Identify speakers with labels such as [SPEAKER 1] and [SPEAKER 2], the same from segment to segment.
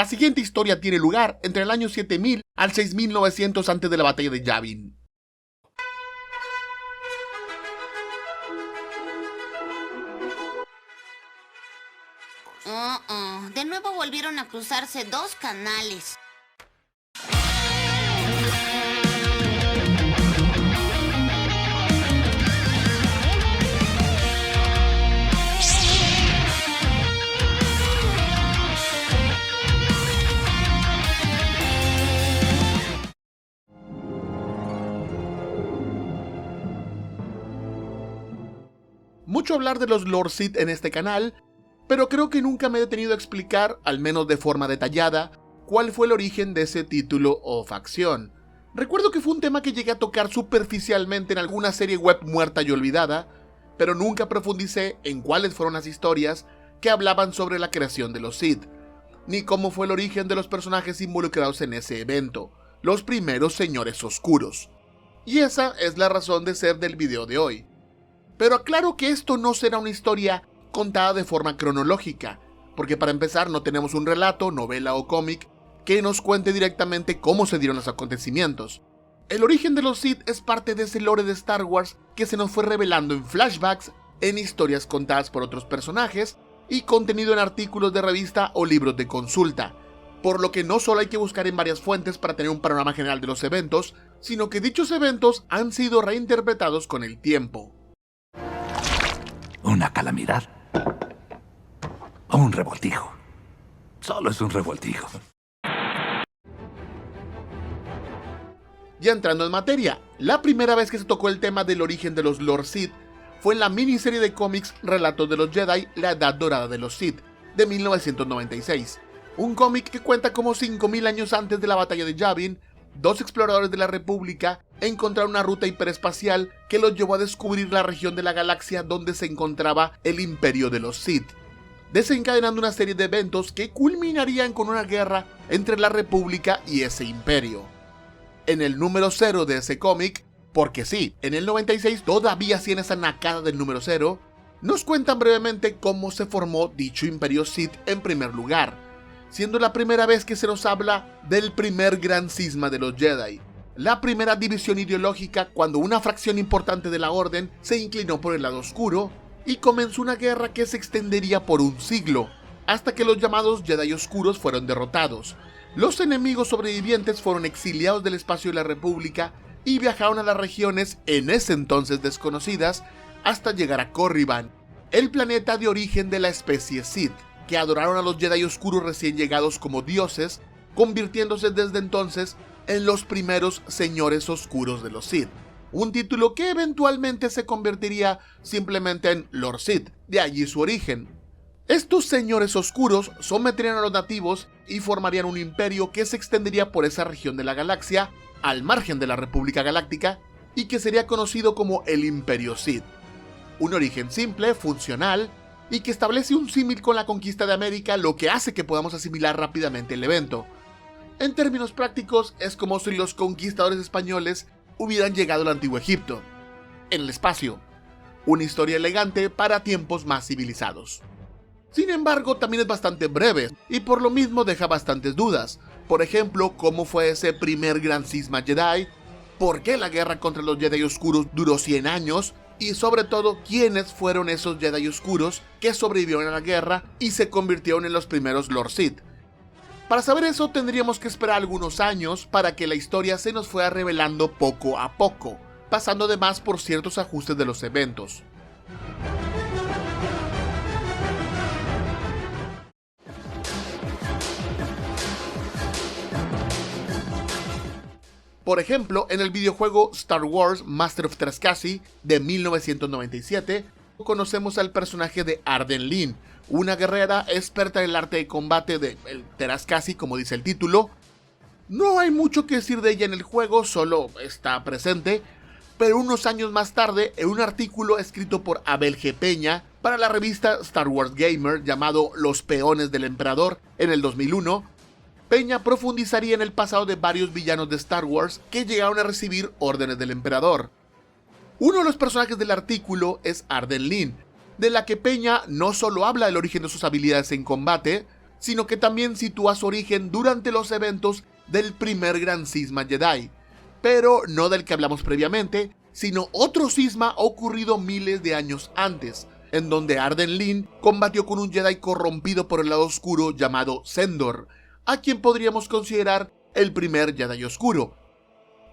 [SPEAKER 1] La siguiente historia tiene lugar entre el año 7000 al 6900 antes de la batalla de Yavin.
[SPEAKER 2] De nuevo volvieron a cruzarse dos canales.
[SPEAKER 1] Mucho hablar de los Lord Sith en este canal, pero creo que nunca me he detenido a explicar, al menos de forma detallada, cuál fue el origen de ese título o facción. Recuerdo que fue un tema que llegué a tocar superficialmente en alguna serie web muerta y olvidada, pero nunca profundicé en cuáles fueron las historias que hablaban sobre la creación de los Sith, ni cómo fue el origen de los personajes involucrados en ese evento, los primeros señores oscuros. Y esa es la razón de ser del video de hoy. Pero aclaro que esto no será una historia contada de forma cronológica, porque para empezar no tenemos un relato, novela o cómic que nos cuente directamente cómo se dieron los acontecimientos. El origen de los Sith es parte de ese lore de Star Wars que se nos fue revelando en flashbacks, en historias contadas por otros personajes y contenido en artículos de revista o libros de consulta, por lo que no solo hay que buscar en varias fuentes para tener un panorama general de los eventos, sino que dichos eventos han sido reinterpretados con el tiempo.
[SPEAKER 3] ¿Una calamidad? ¿O un revoltijo? Solo es un revoltijo.
[SPEAKER 1] Ya entrando en materia, la primera vez que se tocó el tema del origen de los Lord Sith fue en la miniserie de cómics Relatos de los Jedi, la Edad Dorada de los Sith, de 1996. Un cómic que cuenta como 5000 años antes de la batalla de Yavin, dos exploradores de la República encontraron una ruta hiperespacial que los llevó a descubrir la región de la galaxia donde se encontraba el Imperio de los Sith, desencadenando una serie de eventos que culminarían con una guerra entre la República y ese imperio. En el número 0 de ese cómic, porque sí, en el 96 todavía hacían esa nacada del número 0, nos cuentan brevemente cómo se formó dicho Imperio Sith en primer lugar, siendo la primera vez que se nos habla del primer gran cisma de los Jedi, la primera división ideológica cuando una fracción importante de la Orden se inclinó por el lado oscuro y comenzó una guerra que se extendería por un siglo, hasta que los llamados Jedi Oscuros fueron derrotados. Los enemigos sobrevivientes fueron exiliados del espacio de la República y viajaron a las regiones en ese entonces desconocidas hasta llegar a Corriban, el planeta de origen de la especie Sith, que adoraron a los Jedi Oscuros recién llegados como dioses, convirtiéndose desde entonces en los primeros señores oscuros de los Sith, un título que eventualmente se convertiría simplemente en Lord Sith, de allí su origen. Estos señores oscuros someterían a los nativos y formarían un imperio que se extendería por esa región de la galaxia, al margen de la República Galáctica, y que sería conocido como el Imperio Sith. Un origen simple, funcional, y que establece un símil con la conquista de América, lo que hace que podamos asimilar rápidamente el evento. En términos prácticos, es como si los conquistadores españoles hubieran llegado al antiguo Egipto, en el espacio. Una historia elegante para tiempos más civilizados. Sin embargo, también es bastante breve, y por lo mismo deja bastantes dudas. Por ejemplo, cómo fue ese primer gran cisma Jedi, por qué la guerra contra los Jedi Oscuros duró 100 años, y sobre todo, quiénes fueron esos Jedi Oscuros que sobrevivieron a la guerra y se convirtieron en los primeros Lord Sith. Para saber eso tendríamos que esperar algunos años para que la historia se nos fuera revelando poco a poco, pasando además por ciertos ajustes de los eventos. Por ejemplo, en el videojuego Star Wars Master of Terascasi de 1997, conocemos al personaje de Arden Lyn, una guerrera experta en el arte de combate de el Terascasi, como dice el título. No hay mucho que decir de ella en el juego, solo está presente, pero unos años más tarde, en un artículo escrito por Abel G. Peña para la revista Star Wars Gamer llamado Los Peones del Emperador en el 2001, Peña profundizaría en el pasado de varios villanos de Star Wars que llegaron a recibir órdenes del Emperador. Uno de los personajes del artículo es Arden Lyn, de la que Peña no solo habla del origen de sus habilidades en combate, sino que también sitúa su origen durante los eventos del primer gran cisma Jedi, pero no del que hablamos previamente, sino otro cisma ocurrido miles de años antes, en donde Arden Lyn combatió con un Jedi corrompido por el lado oscuro llamado Sendor, a quien podríamos considerar el primer Jedi oscuro.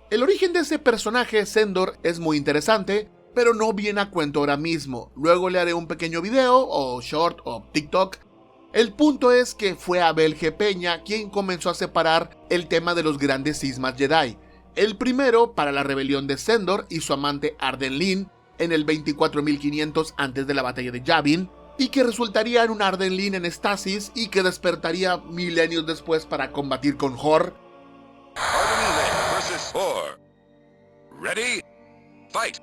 [SPEAKER 1] El origen de ese personaje, Sendor, es muy interesante, pero no viene a cuento ahora mismo. Luego le haré un pequeño video, o short, o TikTok. El punto es que fue Abel G. Peña quien comenzó a separar el tema de los grandes cismas Jedi. El primero para la rebelión de Sendor y su amante Arden Lyn en el 24.500 antes de la batalla de Yavin, y que resultaría en un Arden Lyn en estasis y que despertaría milenios después para combatir con Hor.
[SPEAKER 4] Arden Lyn versus Hor. Ready? Fight.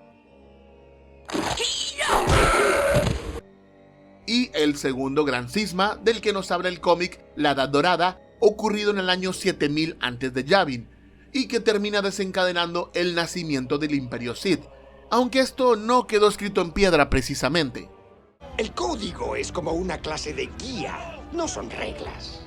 [SPEAKER 1] Y el segundo gran cisma del que nos habla el cómic La Edad Dorada, ocurrido en el año 7000 antes de Yavin, y que termina desencadenando el nacimiento del Imperio Sith, aunque esto no quedó escrito en piedra precisamente.
[SPEAKER 5] El código es como una clase de guía, no son reglas.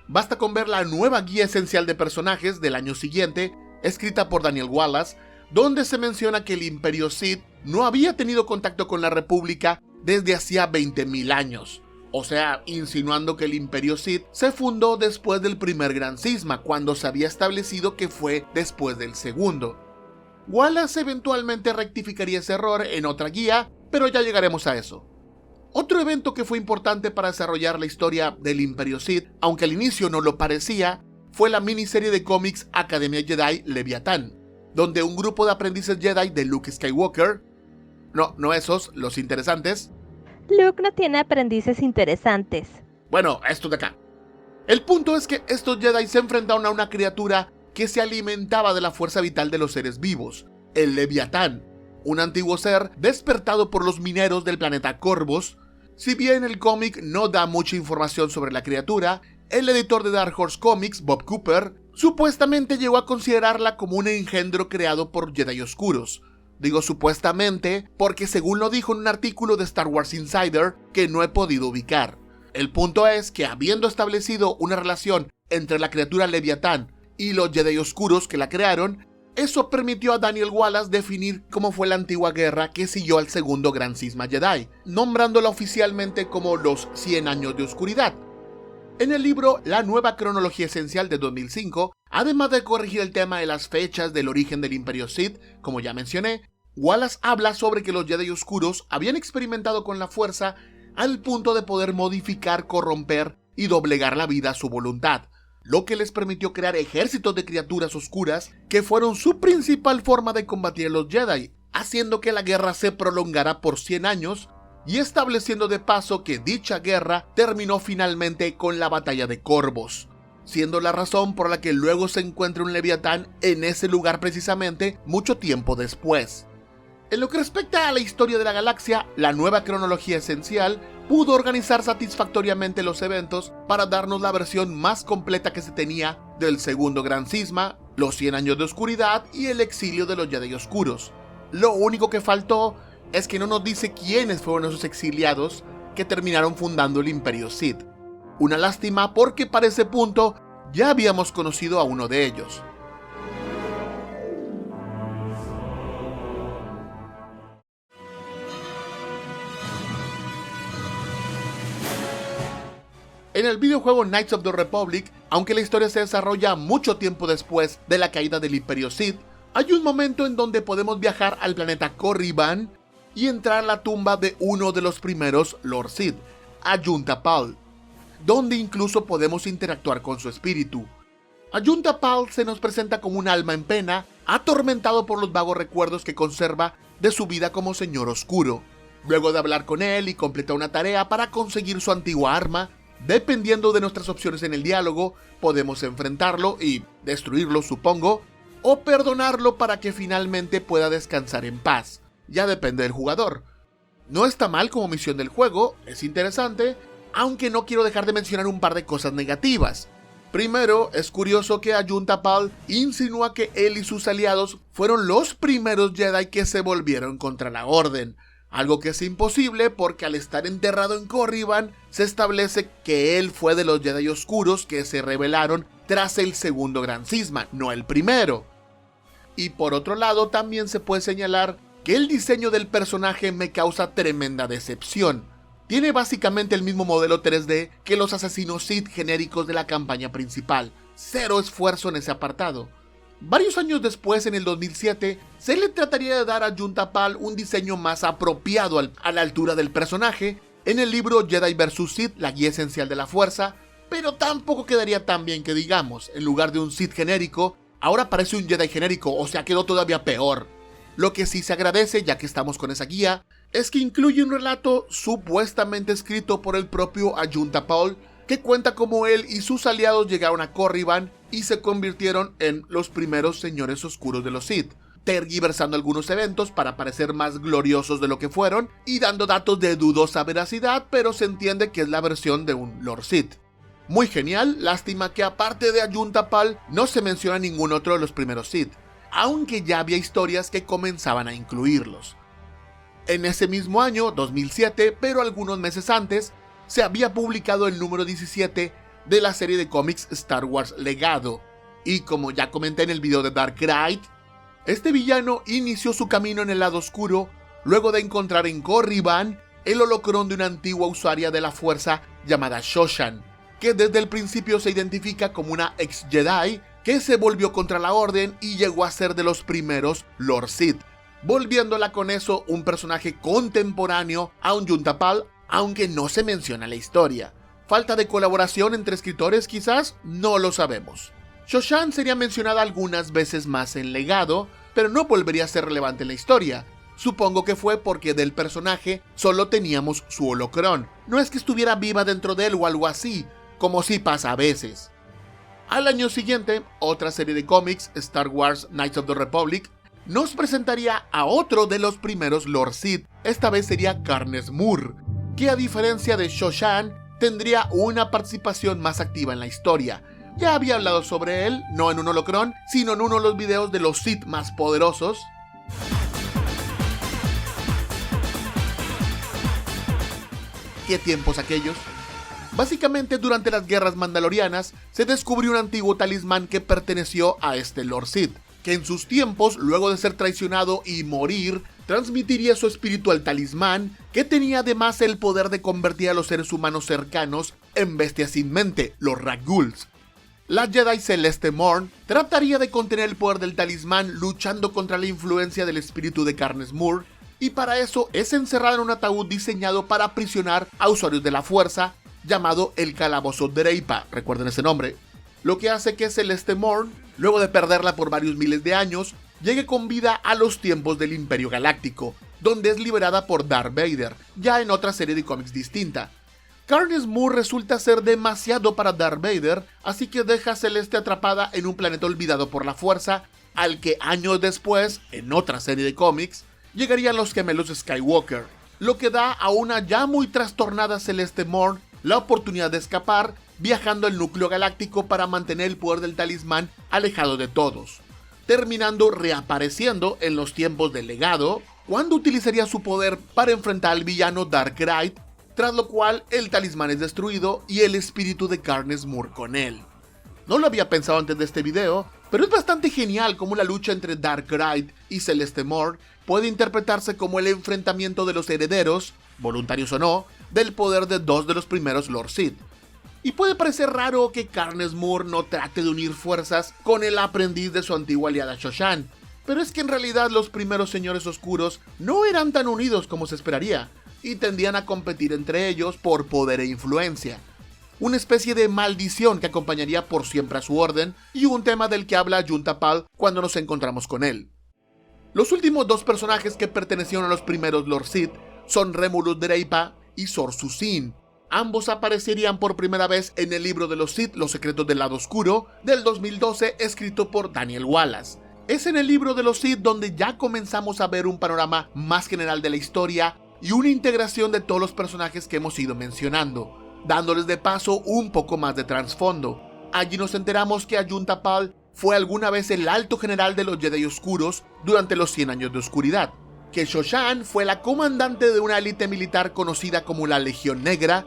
[SPEAKER 1] Basta con ver la nueva guía esencial de personajes del año siguiente, escrita por Daniel Wallace, donde se menciona que el Imperio Sith no había tenido contacto con la República desde hacía 20.000 años. O sea, insinuando que el Imperio Sith se fundó después del primer gran cisma, cuando se había establecido que fue después del segundo. Wallace eventualmente rectificaría ese error en otra guía, pero ya llegaremos a eso. Otro evento que fue importante para desarrollar la historia del Imperio Sith, aunque al inicio no lo parecía, fue la miniserie de cómics Academia Jedi Leviatán, donde un grupo de aprendices Jedi de Luke Skywalker, no esos, los interesantes.
[SPEAKER 6] Luke no tiene aprendices interesantes.
[SPEAKER 1] Bueno, estos de acá. El punto es que estos Jedi se enfrentaron a una criatura que se alimentaba de la fuerza vital de los seres vivos, el Leviatán, un antiguo ser despertado por los mineros del planeta Corvus. Si bien el cómic no da mucha información sobre la criatura, el editor de Dark Horse Comics, Bob Cooper, supuestamente llegó a considerarla como un engendro creado por Jedi oscuros. Digo supuestamente porque según lo dijo en un artículo de Star Wars Insider que no he podido ubicar. El punto es que habiendo establecido una relación entre la criatura Leviatán y los Jedi oscuros que la crearon, eso permitió a Daniel Wallace definir cómo fue la antigua guerra que siguió al segundo gran cisma Jedi, nombrándola oficialmente como los 100 años de oscuridad. En el libro La Nueva Cronología Esencial de 2005, además de corregir el tema de las fechas del origen del Imperio Sith, como ya mencioné, Wallace habla sobre que los Jedi oscuros habían experimentado con la fuerza al punto de poder modificar, corromper y doblegar la vida a su voluntad, lo que les permitió crear ejércitos de criaturas oscuras que fueron su principal forma de combatir a los Jedi, haciendo que la guerra se prolongara por 100 años y estableciendo de paso que dicha guerra terminó finalmente con la batalla de Corvus, siendo la razón por la que luego se encuentra un Leviatán en ese lugar precisamente mucho tiempo después. En lo que respecta a la historia de la galaxia, la Nueva Cronología Esencial pudo organizar satisfactoriamente los eventos para darnos la versión más completa que se tenía del segundo gran cisma, los 100 años de oscuridad y el exilio de los Jedi oscuros. Lo único que faltó es que no nos dice quiénes fueron esos exiliados que terminaron fundando el Imperio Sith. Una lástima porque para ese punto ya habíamos conocido a uno de ellos. En el videojuego Knights of the Republic, aunque la historia se desarrolla mucho tiempo después de la caída del Imperio Sith, hay un momento en donde podemos viajar al planeta Korriban y entrar a la tumba de uno de los primeros Lord Sith, Ayunta Pal, donde incluso podemos interactuar con su espíritu. Ayunta Pal se nos presenta como un alma en pena, atormentado por los vagos recuerdos que conserva de su vida como Señor Oscuro. Luego de hablar con él y completar una tarea para conseguir su antigua arma, dependiendo de nuestras opciones en el diálogo, podemos enfrentarlo y destruirlo, supongo, o perdonarlo para que finalmente pueda descansar en paz. Ya depende del jugador. No está mal como misión del juego, es interesante, aunque no quiero dejar de mencionar un par de cosas negativas. Primero, es curioso que Ayunta Pal insinúa que él y sus aliados fueron los primeros Jedi que se volvieron contra la Orden, algo que es imposible porque al estar enterrado en Corriban se establece que él fue de los Jedi oscuros que se rebelaron tras el segundo gran cisma, no el primero. Y por otro lado también se puede señalar que el diseño del personaje me causa tremenda decepción. Tiene básicamente el mismo modelo 3D que los asesinos Sith genéricos de la campaña principal, cero esfuerzo en ese apartado. Varios años después, en el 2007, se le trataría de dar a Junta Pal un diseño más apropiado a la altura del personaje en el libro Jedi vs Sith, la guía esencial de la fuerza, pero tampoco quedaría tan bien que digamos. En lugar de un Sith genérico, ahora parece un Jedi genérico, o sea, quedó todavía peor. Lo que sí se agradece, ya que estamos con esa guía, es que incluye un relato supuestamente escrito por el propio Ajunta Pal, que cuenta cómo él y sus aliados llegaron a Corriban y se convirtieron en los primeros señores oscuros de los Sith, tergiversando algunos eventos para parecer más gloriosos de lo que fueron y dando datos de dudosa veracidad, pero se entiende que es la versión de un Lord Sith. Muy genial, lástima que aparte de Ajunta Pal no se menciona ningún otro de los primeros Sith, aunque ya había historias que comenzaban a incluirlos. En ese mismo año, 2007, pero algunos meses antes, se había publicado el número 17 de la serie de cómics Star Wars Legado, y como ya comenté en el video de Dark Knight, este villano inició su camino en el lado oscuro luego de encontrar en Corriban el holocrón de una antigua usuaria de la fuerza llamada Shoshan, que desde el principio se identifica como una ex Jedi que se volvió contra la Orden y llegó a ser de los primeros Lord Sith, volviéndola con eso un personaje contemporáneo a un Junta Pal, aunque no se menciona la historia. ¿Falta de colaboración entre escritores quizás? No lo sabemos. Shoshan sería mencionada algunas veces más en Legado, pero no volvería a ser relevante en la historia. Supongo que fue porque del personaje solo teníamos su holocrón, no es que estuviera viva dentro de él o algo así, como sí pasa a veces. Al año siguiente, otra serie de cómics, Star Wars Knights of the Republic, nos presentaría a otro de los primeros Lord Sith, esta vez sería Karnes Moore, que a diferencia de Shoshan, tendría una participación más activa en la historia. Ya había hablado sobre él, no en un holocrón, sino en uno de los videos de los Sith más poderosos. ¿Qué tiempos aquellos? Básicamente, durante las guerras mandalorianas, se descubrió un antiguo talismán que perteneció a este Lord Sith, que en sus tiempos, luego de ser traicionado y morir, transmitiría su espíritu al talismán, que tenía además el poder de convertir a los seres humanos cercanos en bestias sin mente, los Ragguls. La Jedi Celeste Morn trataría de contener el poder del talismán luchando contra la influencia del espíritu de Karnes Moore, y para eso es encerrada en un ataúd diseñado para aprisionar a usuarios de la fuerza, llamado el Calabozo Dreipa, recuerden ese nombre, lo que hace que Celeste Morn, luego de perderla por varios miles de años, llegue con vida a los tiempos del Imperio Galáctico, donde es liberada por Darth Vader, ya en otra serie de cómics distinta. Karnes Moore resulta ser demasiado para Darth Vader, así que deja a Celeste atrapada en un planeta olvidado por la fuerza, al que años después, en otra serie de cómics, llegarían los gemelos Skywalker, lo que da a una ya muy trastornada Celeste Morn la oportunidad de escapar, viajando al núcleo galáctico para mantener el poder del talismán alejado de todos, terminando reapareciendo en los tiempos del Legado, cuando utilizaría su poder para enfrentar al villano Dark Knight, tras lo cual el talismán es destruido y el espíritu de Karnes Moore con él. No lo había pensado antes de este video, pero es bastante genial cómo la lucha entre Dark Knight y Celeste Morn puede interpretarse como el enfrentamiento de los herederos, voluntarios o no, del poder de dos de los primeros Lord Sith. Y puede parecer raro que Karnes Moore no trate de unir fuerzas con el aprendiz de su antigua aliada Shoshan, pero es que en realidad los primeros señores oscuros no eran tan unidos como se esperaría, y tendían a competir entre ellos por poder e influencia. Una especie de maldición que acompañaría por siempre a su orden, y un tema del que habla Junta Pal cuando nos encontramos con él. Los últimos dos personajes que pertenecieron a los primeros Lord Sith son Remulus Dreipa y Sor Susin. Ambos aparecerían por primera vez en el libro de los Sith, Los secretos del lado oscuro, del 2012, escrito por Daniel Wallace. Es en el libro de los Sith donde ya comenzamos a ver un panorama más general de la historia y una integración de todos los personajes que hemos ido mencionando, dándoles de paso un poco más de trasfondo. Allí nos enteramos que Ajunta Pal fue alguna vez el alto general de los Jedi Oscuros durante los 100 años de oscuridad. que Shoshan fue la comandante de una élite militar conocida como la Legión Negra,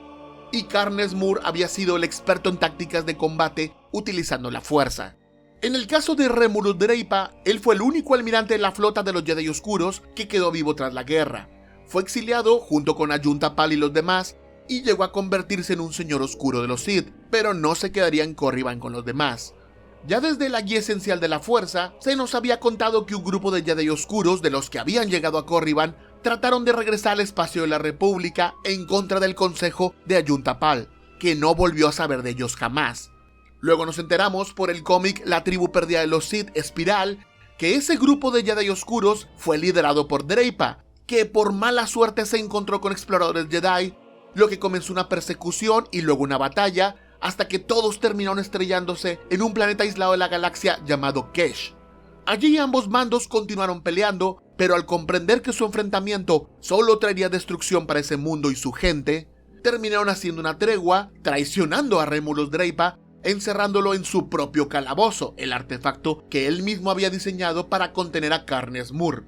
[SPEAKER 1] y Karnes Moore había sido el experto en tácticas de combate utilizando la fuerza. En el caso de Remulus Dreipa, él fue el único almirante de la flota de los Jedi Oscuros que quedó vivo tras la guerra. Fue exiliado junto con Ayunta Pal y los demás, y llegó a convertirse en un señor oscuro de los Sith, pero no se quedaría en Corriban con los demás. Ya desde la guía esencial de la fuerza, se nos había contado que un grupo de Jedi Oscuros de los que habían llegado a Corriban trataron de regresar al espacio de la República en contra del consejo de Ayunta Pal, que no volvió a saber de ellos jamás. Luego nos enteramos por el cómic La tribu perdida de los Sith, Espiral, que ese grupo de Jedi Oscuros fue liderado por Dreipa, que por mala suerte se encontró con exploradores Jedi, lo que comenzó una persecución y luego una batalla, hasta que todos terminaron estrellándose en un planeta aislado de la galaxia llamado Kesh. Allí ambos bandos continuaron peleando, pero al comprender que su enfrentamiento solo traería destrucción para ese mundo y su gente, terminaron haciendo una tregua, traicionando a Remulus Dreipa, encerrándolo en su propio calabozo, el artefacto que él mismo había diseñado para contener a Karnes Moore.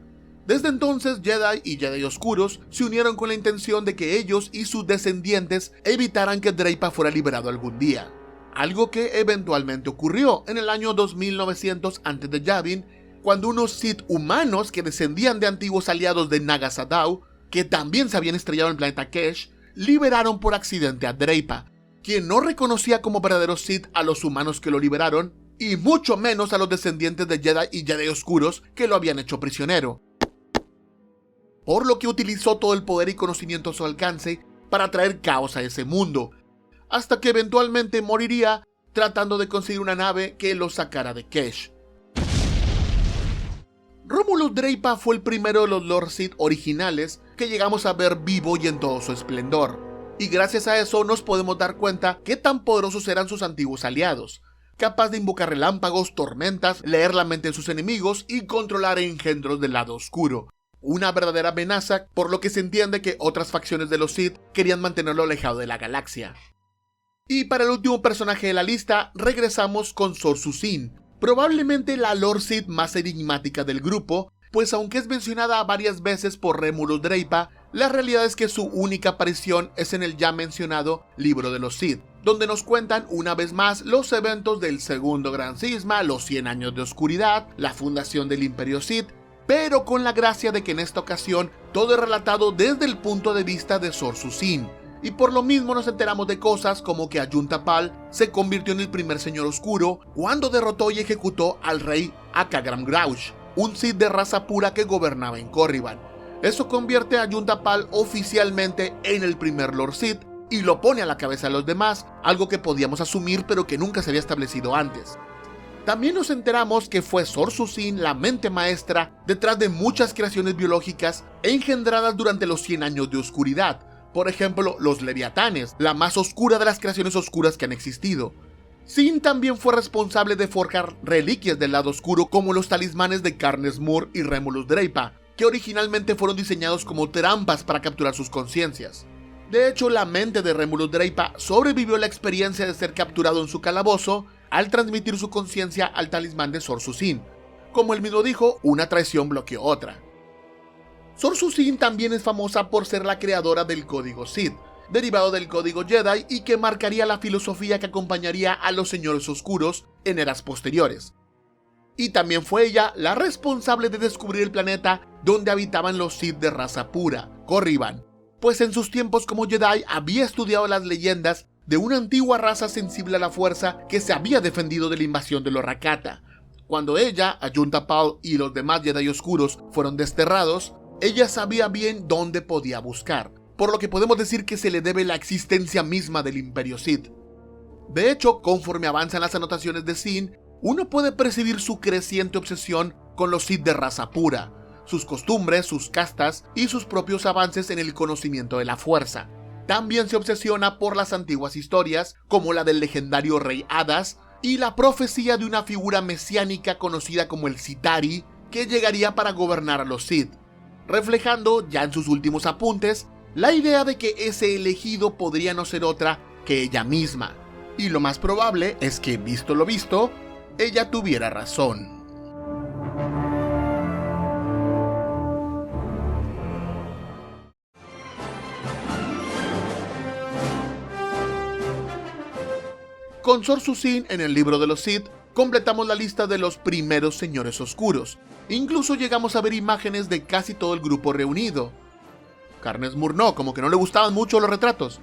[SPEAKER 1] Desde entonces, Jedi y Jedi Oscuros se unieron con la intención de que ellos y sus descendientes evitaran que Dreipa fuera liberado algún día. Algo que eventualmente ocurrió en el año 2900 antes de Yavin, cuando unos Sith humanos que descendían de antiguos aliados de Naga Sadow, que también se habían estrellado en el planeta Kesh, liberaron por accidente a Dreipa, quien no reconocía como verdaderos Sith a los humanos que lo liberaron, y mucho menos a los descendientes de Jedi y Jedi Oscuros que lo habían hecho prisionero. Por lo que utilizó todo el poder y conocimiento a su alcance para traer caos a ese mundo, hasta que eventualmente moriría tratando de conseguir una nave que lo sacara de Kesh. Romulus Dreipa fue el primero de los Lord Sith originales que llegamos a ver vivo y en todo su esplendor, y gracias a eso nos podemos dar cuenta qué tan poderosos eran sus antiguos aliados, capaz de invocar relámpagos, tormentas, leer la mente de sus enemigos y controlar engendros del lado oscuro. Una verdadera amenaza, por lo que se entiende que otras facciones de los Sith querían mantenerlo alejado de la galaxia. Y para el último personaje de la lista, regresamos con Sor Susin, probablemente la Lord Sith más enigmática del grupo, pues aunque es mencionada varias veces por Remulus Dreipa, la realidad es que su única aparición es en el ya mencionado Libro de los Sith, donde nos cuentan una vez más los eventos del Segundo Gran Cisma, los 100 años de oscuridad, la fundación del Imperio Sith, pero con la gracia de que en esta ocasión todo es relatado desde el punto de vista de Sor Susin, y por lo mismo nos enteramos de cosas como que Ayunta Pal se convirtió en el primer Señor Oscuro cuando derrotó y ejecutó al rey Akagram Grauch, un Sith de raza pura que gobernaba en Corriban. Eso convierte a Ayunta Pal oficialmente en el primer Lord Sith y lo pone a la cabeza de los demás, algo que podíamos asumir pero que nunca se había establecido antes. También nos enteramos que fue Sor Susin la mente maestra detrás de muchas creaciones biológicas engendradas durante los 100 años de oscuridad. Por ejemplo, los Leviatanes, la más oscura de las creaciones oscuras que han existido. Sin también fue responsable de forjar reliquias del lado oscuro como los talismanes de Karnes Moore y Remulus Dreipa, que originalmente fueron diseñados como trampas para capturar sus conciencias. De hecho, la mente de Remulus Dreipa sobrevivió a la experiencia de ser capturado en su calabozo al transmitir su conciencia al talismán de Sor Susin. Como él mismo dijo, una traición bloqueó otra. Sor Susin también es famosa por ser la creadora del Código Sith, derivado del Código Jedi y que marcaría la filosofía que acompañaría a los Señores Oscuros en eras posteriores. Y también fue ella la responsable de descubrir el planeta donde habitaban los Sith de raza pura, Corriban, pues en sus tiempos como Jedi había estudiado las leyendas de una antigua raza sensible a la fuerza que se había defendido de la invasión de los Rakata. Cuando ella, Ayunta Pal y los demás Jedi Oscuros fueron desterrados, ella sabía bien dónde podía buscar, por lo que podemos decir que se le debe la existencia misma del Imperio Sith. De hecho, conforme avanzan las anotaciones de Sin, uno puede percibir su creciente obsesión con los Sith de raza pura, sus costumbres, sus castas y sus propios avances en el conocimiento de la fuerza. También se obsesiona por las antiguas historias, como la del legendario Rey Hadas, y la profecía de una figura mesiánica conocida como el Sitari, que llegaría para gobernar a los Sith, reflejando, ya en sus últimos apuntes, la idea de que ese elegido podría no ser otra que ella misma. Y lo más probable es que, visto lo visto, ella tuviera razón. con Sor Susin en el libro de los Sith completamos la lista de los primeros señores oscuros. Incluso llegamos a ver imágenes de casi todo el grupo reunido. Carnes Murnau, como que no le gustaban mucho los retratos.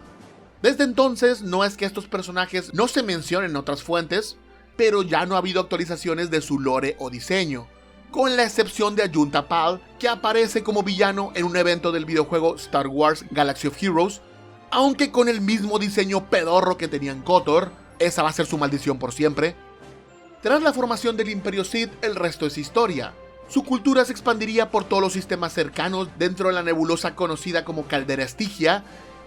[SPEAKER 1] Desde entonces, no es que estos personajes no se mencionen en otras fuentes, pero ya no ha habido actualizaciones de su lore o diseño, con la excepción de Ayunta Pal, que aparece como villano en un evento del videojuego Star Wars Galaxy of Heroes, aunque con el mismo diseño pedorro que tenían KOTOR. Esa va a ser su maldición por siempre. Tras la formación del Imperio Sith, el resto es historia. Su cultura se expandiría por todos los sistemas cercanos dentro de la nebulosa conocida como Caldera Estigia.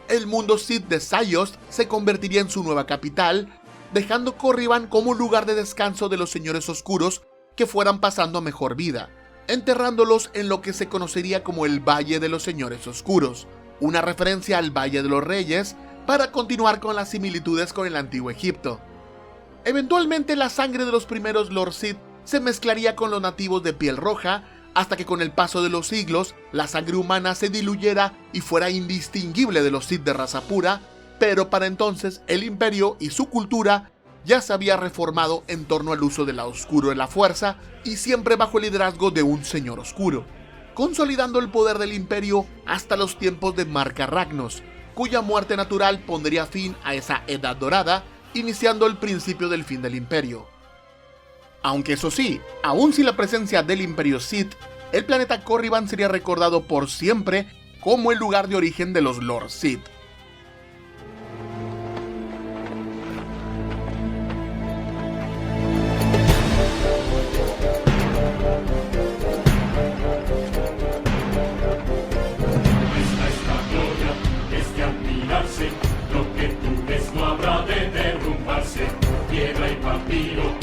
[SPEAKER 1] El mundo Sith de Ziost se convertiría en su nueva capital, dejando Korriban como lugar de descanso de los señores oscuros que fueran pasando a mejor vida, enterrándolos en lo que se conocería como el Valle de los Señores Oscuros, una referencia al Valle de los Reyes para continuar con las similitudes con el antiguo Egipto. Eventualmente la sangre de los primeros Lord Sith se mezclaría con los nativos de piel roja, hasta que con el paso de los siglos la sangre humana se diluyera y fuera indistinguible de los Sith de raza pura, pero para entonces el imperio y su cultura ya se había reformado en torno al uso del lado oscuro de la fuerza y siempre bajo el liderazgo de un señor oscuro, consolidando el poder del imperio hasta los tiempos de Marca Ragnos, cuya muerte natural pondría fin a esa edad dorada, iniciando el principio del fin del imperio. Aunque eso sí, aún sin la presencia del Imperio Sith, el planeta Korriban sería recordado por siempre como el lugar de origen de los Lord Sith.
[SPEAKER 7] Lo que tú ves no habrá de derrumbarse. Piedra y vampiro